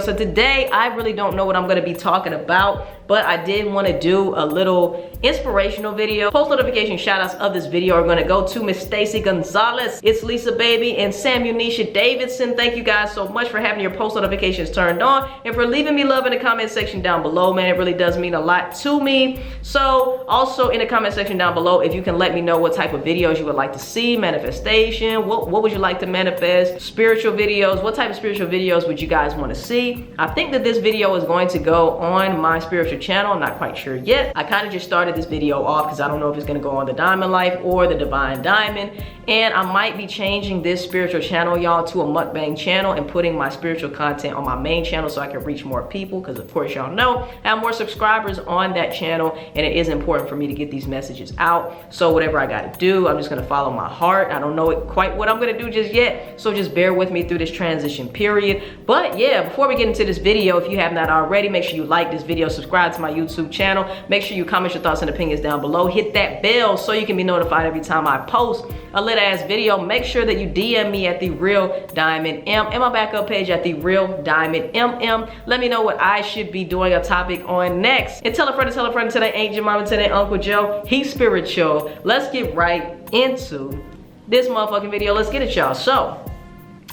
So today, I really don't know what I'm gonna be talking about, but I did want to do a little inspirational video. Post notification shout outs of this video are gonna go to Miss Stacy Gonzalez, It's Lisa Baby, and Samunisha Davidson. Thank you guys so much for having your post notifications turned on and for leaving me love in the comment section down below, man. It really does mean a lot to me. So also in the comment section down below, if you can let me know what type of videos you would like to see, manifestation, what would you like to manifest, spiritual videos, what type of spiritual videos would you guys want to see? I think that this video is going to go on my spiritual channel. I'm not quite sure yet. I kind of just started this video off because I don't know if it's going to go on the Diamond Life or the Divine Diamond, and I might be changing this spiritual channel, y'all, to a mukbang channel and putting my spiritual content on my main channel so I can reach more people, because of course y'all know I have more subscribers on that channel and it is important for me to get these messages out. So whatever I got to do, I'm just going to follow my heart. I don't know quite what I'm going to do just yet, so just bear with me through this transition period. But yeah, before we get into this video, if you have not already, make sure you like this video, subscribe to my YouTube channel, make sure you comment your thoughts and opinions down below, hit that bell so you can be notified every time I post a lit ass video. Make sure that you DM me at The Real Diamond M and my backup page at The Real Diamond MM. Let me know what I should be doing a topic on next. And tell a friend until they ain't your mama, until they Uncle Joe. He's spiritual. Let's get right into this motherfucking video. Let's get it, y'all. So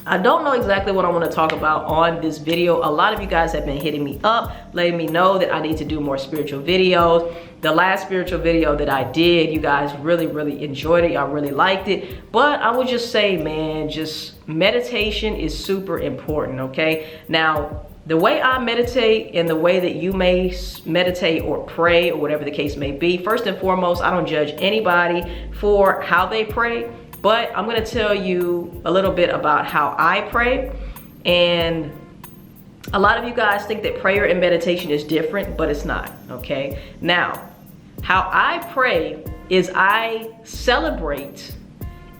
I don't know exactly what I want to talk about on this video. A lot of you guys have been hitting me up, letting me know that I need to do more spiritual videos. The last spiritual video that I did, you guys really enjoyed it. Y'all really liked it. But I would just say, man, just meditation is super important, okay? Now, the way I meditate and the way that you may meditate or pray or whatever the case may be, first and foremost, I don't judge anybody for how they pray. But I'm going to tell you a little bit about how I pray. And a lot of you guys think that prayer and meditation is different, but it's not, okay? Now, how I pray is I celebrate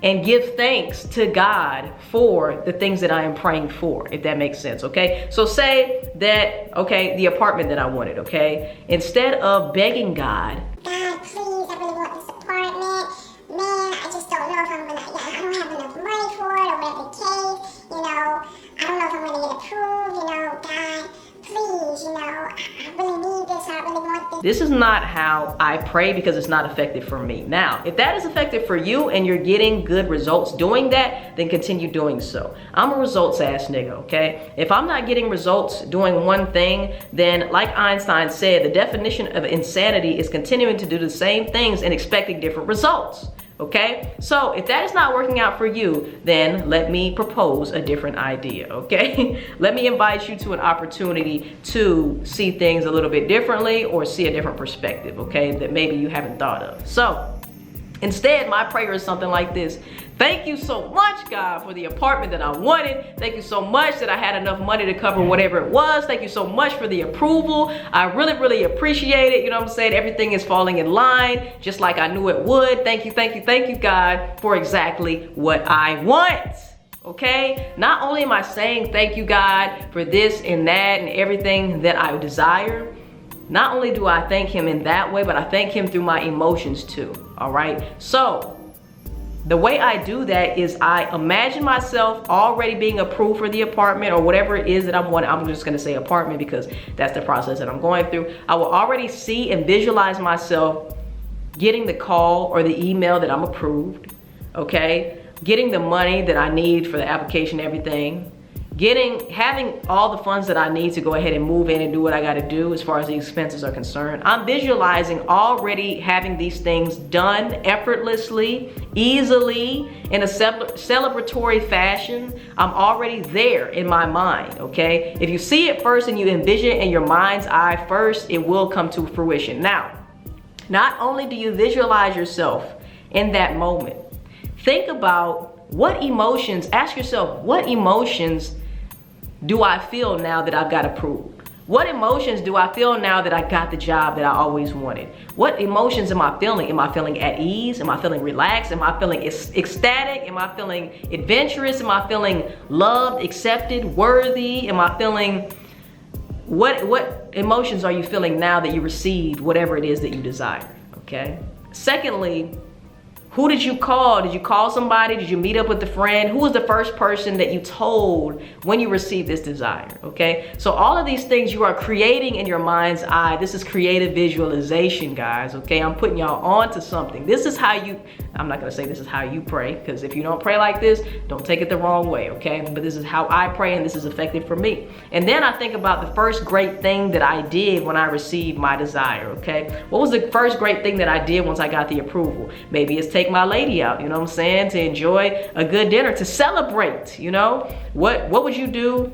and give thanks to God for the things that I am praying for, if that makes sense, okay? So say that, okay, the apartment that I wanted, okay? Instead of begging God, God, please, I really want this apartment. Man, I just don't know if I'm gonna, I don't have enough money for it or whatever the case, you know, I don't know if I'm gonna get approved, you know, God, please, you know, I really need this, I really want this. This is not how I pray because it's not effective for me. Now, if that is effective for you and you're getting good results doing that, then continue doing so. I'm a results ass nigga, okay? If I'm not getting results doing one thing, then like Einstein said, the definition of insanity is continuing to do the same things and expecting different results. Okay, so if that is not working out for you, then let me propose a different idea, okay? Let me invite you to an opportunity to see things a little bit differently or see a different perspective, okay, that maybe you haven't thought of. So instead, my prayer is something like this. Thank you so much, God, for the apartment that I wanted. Thank you so much that I had enough money to cover whatever it was. Thank you so much for the approval. I really appreciate it. You know what I'm saying? Everything is falling in line, just like I knew it would. Thank you, God, for exactly what I want. Okay? Not only am I saying thank you, God, for this and that and everything that I desire, not only do I thank him in that way, but I thank him through my emotions too. All right? So the way I do that is I imagine myself already being approved for the apartment or whatever it is that I'm wanting. I'm just gonna say apartment because that's the process that I'm going through. I will already see and visualize myself getting the call or the email that I'm approved, okay? Getting the money that I need for the application, everything. Having all the funds that I need to go ahead and move in and do what I gotta do as far as the expenses are concerned. I'm visualizing already having these things done effortlessly, easily, in a celebratory fashion. I'm already there in my mind, okay? If you see it first and you envision it in your mind's eye first, it will come to fruition. Now, not only do you visualize yourself in that moment, think about what emotions, ask yourself, what emotions do I feel now that I've got approved? What emotions do I feel now that I got the job that I always wanted? What emotions am I feeling? Am I feeling at ease? Am I feeling relaxed? Am I feeling ecstatic? Am I feeling adventurous? Am I feeling loved, accepted, worthy? Am I feeling, what emotions are you feeling now that you received whatever it is that you desire, okay? Secondly, Who did you call? Did you call somebody? Did you meet up with a friend? Who was the first person that you told when you received this desire? Okay, so all of these things you are creating in your mind's eye. This is creative visualization, guys. Okay, I'm putting y'all on to something. This is how you, I'm not gonna say this is how you pray, because if you don't pray like this, don't take it the wrong way, okay? But this is how I pray, and this is effective for me. And then I think about the first great thing that I did when I received my desire, okay? What was the first great thing that I did once I got the approval? Maybe it's take my lady out, you know what I'm saying? To enjoy a good dinner, to celebrate, you know? What would you do?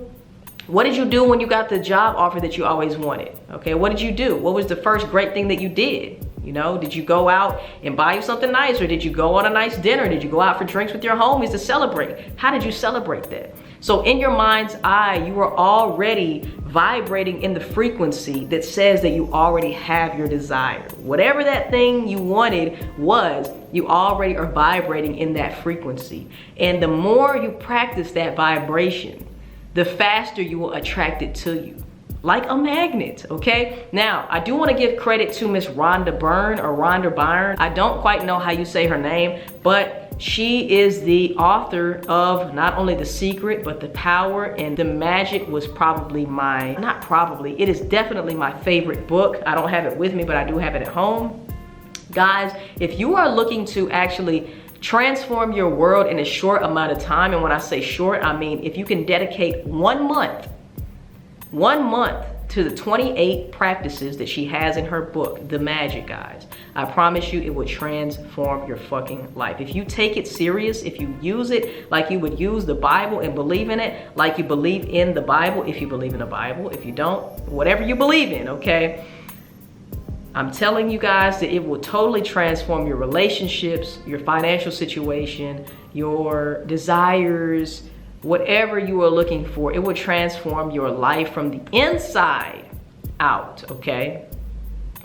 What did you do when you got the job offer that you always wanted? Okay, what did you do? What was the first great thing that you did? You know, did you go out and buy you something nice, or did you go on a nice dinner? Did you go out for drinks with your homies to celebrate? How did you celebrate that? So in your mind's eye, you are already vibrating in the frequency that says that you already have your desire. Whatever that thing you wanted was, you already are vibrating in that frequency. And the more you practice that vibration, the faster you will attract it to you. Like a magnet, okay? Now, I do want to give credit to Miss Rhonda Byrne, or Rhonda Byrne. I don't quite know how you say her name, but she is the author of not only The Secret, but The Power, and The Magic was probably my, not probably, it is definitely my favorite book. I don't have it with me, but I do have it at home. Guys, if you are looking to actually transform your world in a short amount of time, and when I say short, I mean if you can dedicate 1 month to the 28 practices that she has in her book, The Magic, guys, I promise you it will transform your fucking life. If you take it serious, if you use it like you would use the Bible and believe in it like you believe in the Bible, if you believe in the Bible, if you don't, whatever you believe in, okay? I'm telling you guys that it will totally transform your relationships, your financial situation, your desires, whatever you are looking for. It will transform your life from the inside out, okay?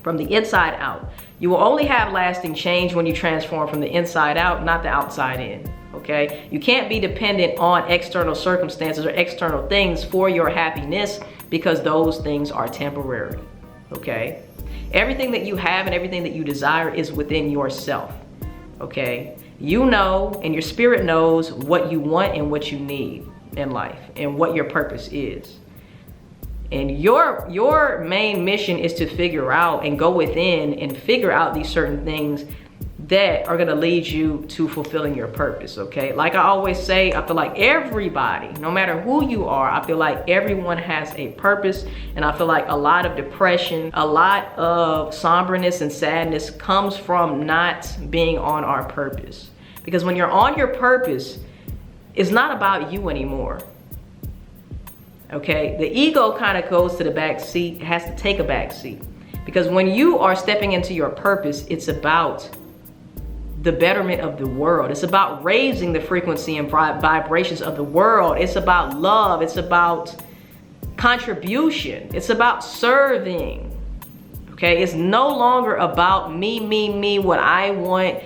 From the inside out. You will only have lasting change when you transform from the inside out, not the outside in, okay? You can't be dependent on external circumstances or external things for your happiness, because those things are temporary, okay? Everything that you have and everything that you desire is within yourself, okay? You know, and your spirit knows what you want and what you need in life and what your purpose is. And your main mission is to figure out and go within and figure out these certain things that are gonna lead you to fulfilling your purpose, okay? Like I always say, I feel like everybody, no matter who you are, I feel like everyone has a purpose. And I feel like a lot of depression, a lot of somberness and sadness comes from not being on our purpose. Because when you're on your purpose, it's not about you anymore, okay? The ego kind of goes to the back seat, has to take a back seat. Because when you are stepping into your purpose, it's about the betterment of the world. It's about raising the frequency and vibrations of the world. It's about love. It's about contribution. It's about serving, okay? It's no longer about me, what I want.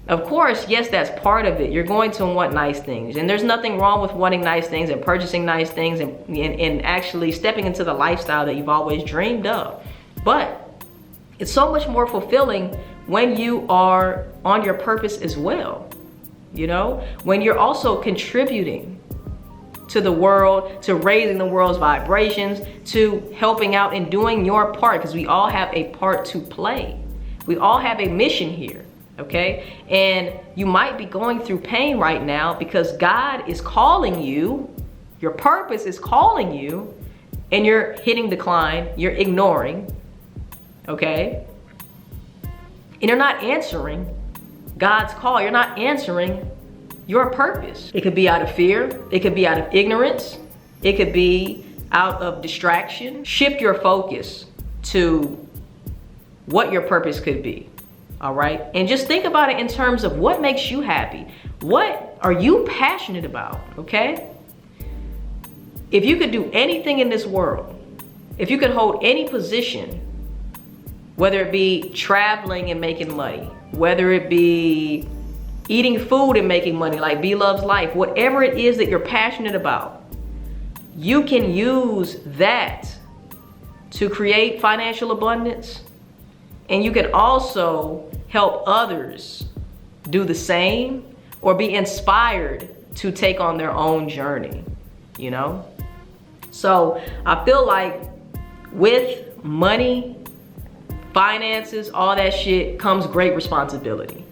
Of course, yes, that's part of it. You're going to want nice things. And there's nothing wrong with wanting nice things and purchasing nice things and actually stepping into the lifestyle that you've always dreamed of. But it's so much more fulfilling when you are on your purpose as well, you know? When you're also contributing to the world, to raising the world's vibrations, to helping out and doing your part, because we all have a part to play. We all have a mission here, okay? And you might be going through pain right now because God is calling you, your purpose is calling you, and you're hitting decline, you're ignoring, okay? And you're not answering God's call. You're not answering your purpose. It could be out of fear. It could be out of ignorance. It could be out of distraction. Shift your focus to what your purpose could be, all right? And just think about it in terms of what makes you happy. What are you passionate about, okay? If you could do anything in this world, if you could hold any position, whether it be traveling and making money, whether it be eating food and making money like B Loves Life, whatever it is that you're passionate about, you can use that to create financial abundance. And you can also help others do the same or be inspired to take on their own journey, you know? So I feel like with money, finances, all that shit comes great responsibility.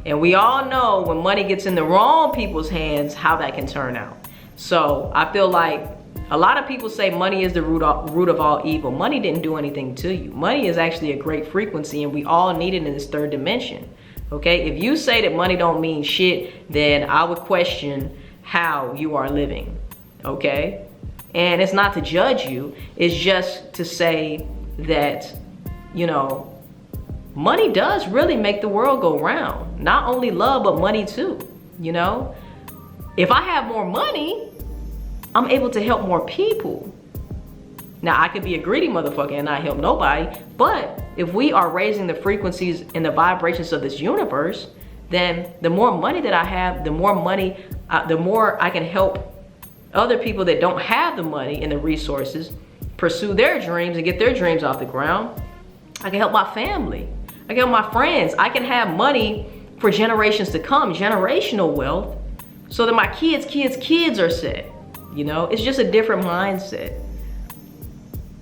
And we all know when money gets in the wrong people's hands, how that can turn out. So I feel like a lot of people say money is the root of all evil. Money didn't do anything to you. Money is actually a great frequency, and we all need it in this third dimension. Okay, if you say that money don't mean shit, then I would question how you are living. Okay, and it's not to judge you, it's just to say that, you know, money does really make the world go round. Not only love, but money too, you know? If I have more money, I'm able to help more people. Now, I could be a greedy motherfucker and not help nobody, but if we are raising the frequencies and the vibrations of this universe, then the more money that I have, the more I can help other people that don't have the money and the resources pursue their dreams and get their dreams off the ground. I can help my family. I can help my friends. I can have money for generations to come, generational wealth, so that my kids are set. You know, it's just a different mindset.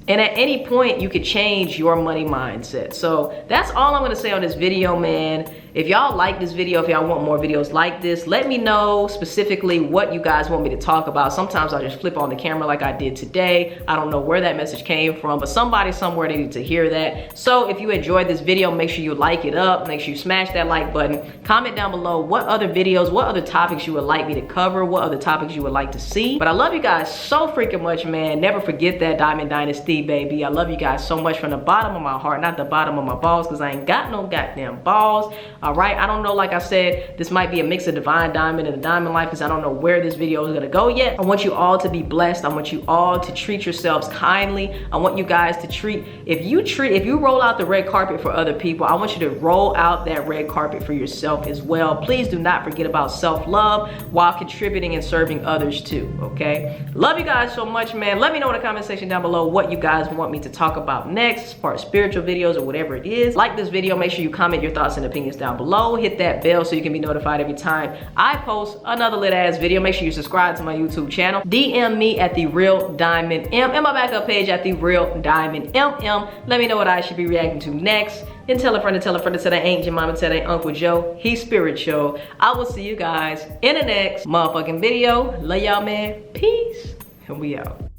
And at any point, you could change your money mindset. So that's all I'm gonna say on this video, man. If y'all like this video, if y'all want more videos like this, let me know specifically what you guys want me to talk about. Sometimes I'll just flip on the camera like I did today. I don't know where that message came from, but somebody somewhere needed to hear that. So if you enjoyed this video, make sure you like it up. Make sure you smash that like button. Comment down below what other videos, what other topics you would like me to cover, what other topics you would like to see. But I love you guys so freaking much, man. Never forget that, Diamond Dynasty, baby. I love you guys so much from the bottom of my heart, not the bottom of my balls, because I ain't got no goddamn balls. All right, I don't know, like I said, this might be a mix of Divine Diamond and the Diamond Life, because I don't know where this video is gonna go yet. I want you all to be blessed. I want you all to treat yourselves kindly. I want you guys to treat, if you roll out the red carpet for other people, I want you to roll out that red carpet for yourself as well. Please do not forget about self-love while contributing and serving others too, okay? Love you guys so much, man. Let me know in the comment section down below what you guys want me to talk about next as far as spiritual videos or whatever it is. Like this video, make sure you comment your thoughts and opinions down below. Hit that bell so you can be notified every time I post another lit ass video. Make sure you subscribe to my YouTube channel. DM me at The Real Diamond M and my backup page at The Real Diamond MM. Let me know what I should be reacting to next. And tell a friend to tell a friend to tell that ain't your mama, tell that Uncle Joe. He's spiritual. I will see you guys in the next motherfucking video. Love y'all, man. Peace. And we out.